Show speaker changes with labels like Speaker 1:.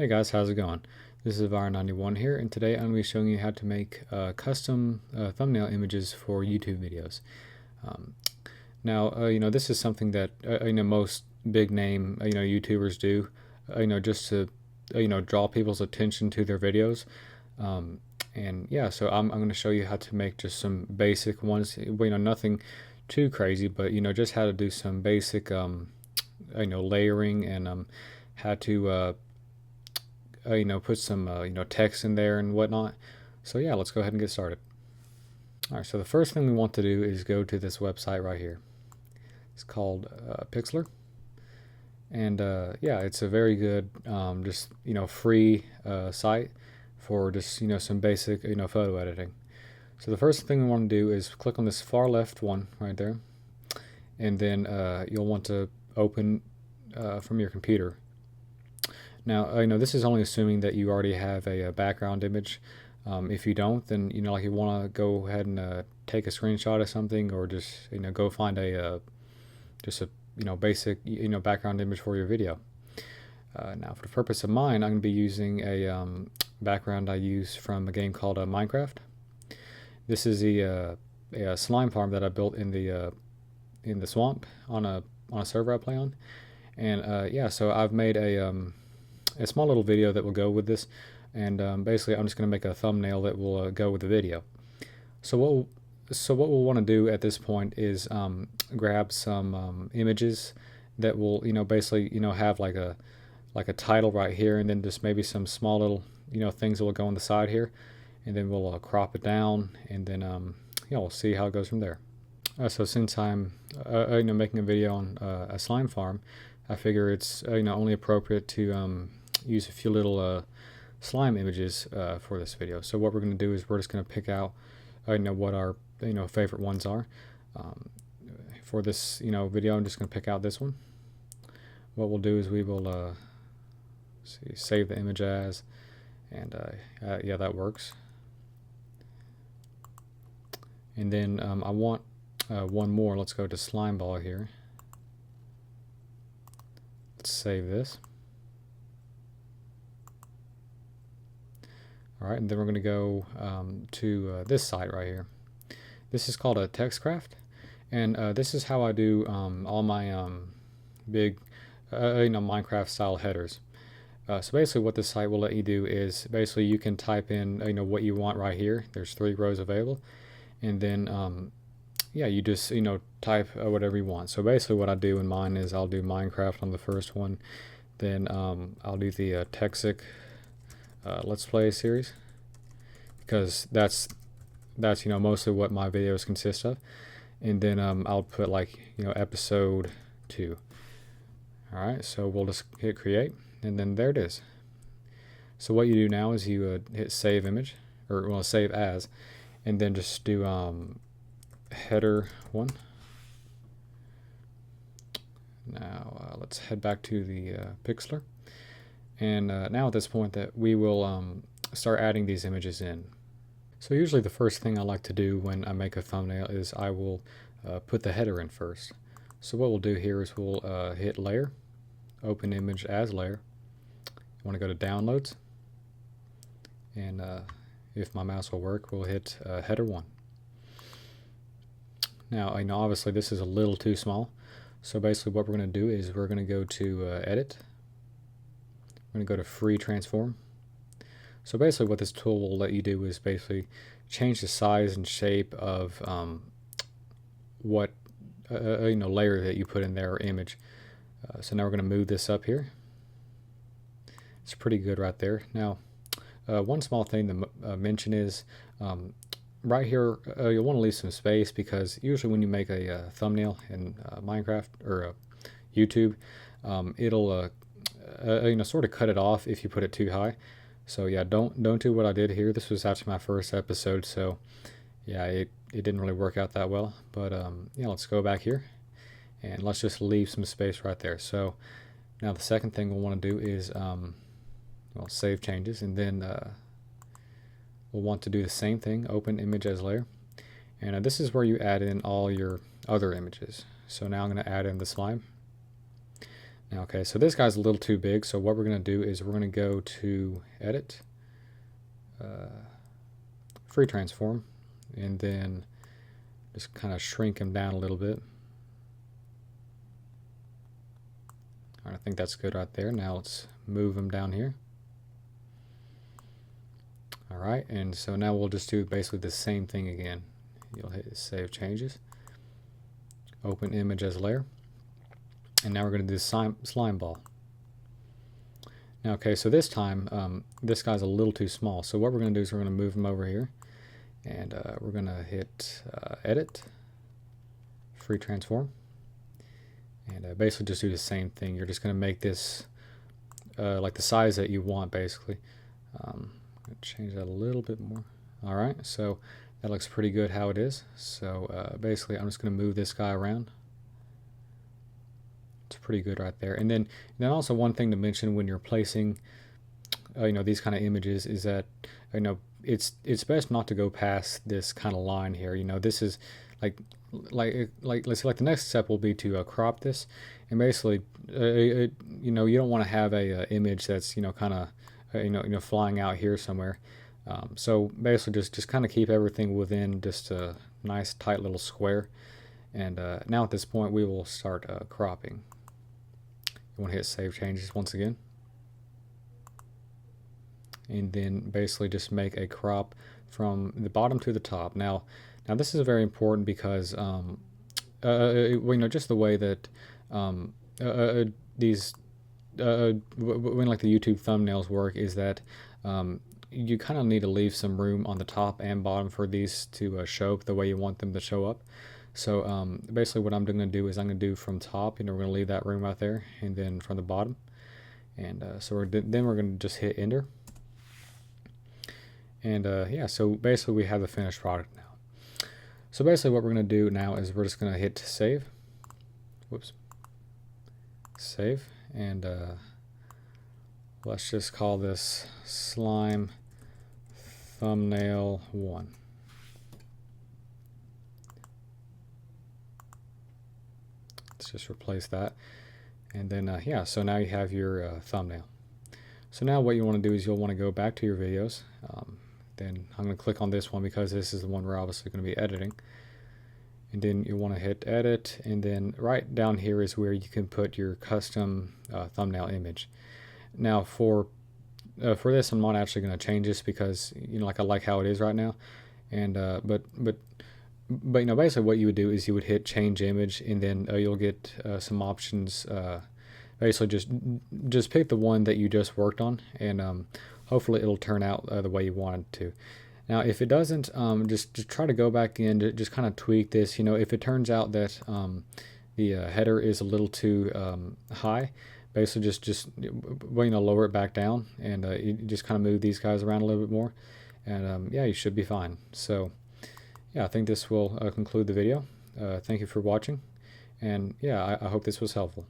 Speaker 1: Hey guys, how's it going? This is Var91 here, and today I'm going to be showing you how to make custom thumbnail images for YouTube videos. Um, now, this is something that most big name YouTubers do, just to draw people's attention to their videos. And yeah, so I'm going to show you how to make just some basic ones. Nothing too crazy, but just how to do some basic layering and how to put some text in there and whatnot. So yeah, let's go ahead and get started. All right, so the first thing we want to do is go to this website right here. It's called Pixlr, and yeah, it's a very good just free site for just some basic photo editing. So the first thing we want to do is click on this far left one right there, and then you'll want to open from your computer. Now, this is only assuming that you already have a background image. If you don't, then like you want to go ahead and take a screenshot of something, or just go find a just a basic background image for your video. Now, for the purpose of mine, I'm going to be using a background I use from a game called Minecraft. This is a slime farm that I built in the swamp on a server I play on, and yeah, so I've made a small little video that will go with this, and basically I'm just going to make a thumbnail that will go with the video. So what we'll want to do at this point is grab some images that will basically have like a title right here, and then just maybe some small little things that will go on the side here, and then we'll crop it down, and then we'll see how it goes from there. So since I'm making a video on a slime farm, I figure it's only appropriate to use a few little slime images for this video. So what we're going to do is we're just going to pick out what our favorite ones are. For this video, I'm just going to pick out this one. What we'll do is we will save the image as, and yeah, that works. And then I want one more. Let's go to slime ball here. Let's save this. Alright, and then we're going to go to this site right here. This is called a TextCraft, and this is how I do all my big Minecraft style headers. So basically what this site will let you do is basically you can type in what you want right here. There's 3 rows available, and then yeah, you just type whatever you want. So basically what I do in mine is I'll do Minecraft on the first one, then I'll do the Texic Let's Play series, because that's mostly what my videos consist of, and then I'll put like episode 2. Alright, so we'll just hit create, and then there it is. So what you do now is you hit save image, or well, save as, and then just do header 1. Now let's head back to the Pixlr, and now at this point that we will start adding these images in. So usually the first thing I like to do when I make a thumbnail is I will put the header in first. So what we'll do here is we'll hit layer, open image as layer. You want to go to downloads, and if my mouse will work, we'll hit header 1. Now I know obviously this is a little too small, so basically what we're going to do is we're going to go to edit. We're going to go to free transform. So basically what this tool will let you do is basically change the size and shape of what layer that you put in there, or image. So now we're going to move this up here. It's pretty good right there. Now one small thing to mention is right here you'll want to leave some space, because usually when you make a thumbnail in Minecraft or YouTube, it'll sort of cut it off if you put it too high. So yeah, don't do what I did here. This was actually my first episode, so yeah, it didn't really work out that well. But yeah, let's go back here, and let's just leave some space right there. So now the second thing we'll want to do is well, save changes, and then we'll want to do the same thing, open image as layer, and this is where you add in all your other images. So now I'm going to add in the slime. Now, okay, so this guy's a little too big, so what we're going to do is we're going to go to Edit, Free Transform, and then just kind of shrink him down a little bit. All right, I think that's good right there. Now let's move him down here. All right, and so now we'll just do basically the same thing again. You'll hit Save Changes, open image as layer, and now we're going to do slime ball. Now, okay, so this time this guy's a little too small, so what we're going to do is we're going to move him over here, and we're going to hit Edit, Free Transform, and basically just do the same thing. You're just going to make this like the size that you want, basically. Change that a little bit more. All right, so that looks pretty good how it is. So basically I'm just going to move this guy around. It's pretty good right there. And then also one thing to mention when you're placing these kind of images is that it's best not to go past this kind of line here. This is like let's say like the next step will be to crop this, and basically you don't want to have a image that's kind of flying out here somewhere. So basically just kind of keep everything within just a nice tight little square. And now at this point we will start cropping. You want to hit Save Changes once again, and then basically just make a crop from the bottom to the top. Now this is very important because just the way that these when like the YouTube thumbnails work is that you kind of need to leave some room on the top and bottom for these to show up the way you want them to show up. So basically what I'm going to do is I'm going to do from top, we're going to leave that room right there, and then from the bottom, and so then we're going to just hit Enter, and yeah, so basically we have the finished product now. So basically what we're going to do now is we're just going to hit Save, Save, and let's just call this Slime Thumbnail 1. Let's just replace that, and then yeah, so now you have your thumbnail. So now what you want to do is you'll want to go back to your videos. Then I'm going to click on this one because this is the one we're obviously going to be editing. And then you want to hit Edit, and then right down here is where you can put your custom thumbnail image. Now for this, I'm not actually going to change this because I like how it is right now. And but basically what you would do is you would hit Change Image, and then you'll get some options. Basically just pick the one that you just worked on, and hopefully it'll turn out the way you want it to. Now, if it doesn't, just try to go back in to just kind of tweak this. If it turns out that the header is a little too high, basically just lower it back down, and you just kind of move these guys around a little bit more, and yeah, you should be fine. So yeah, I think this will conclude the video. Thank you for watching, and yeah, I hope this was helpful.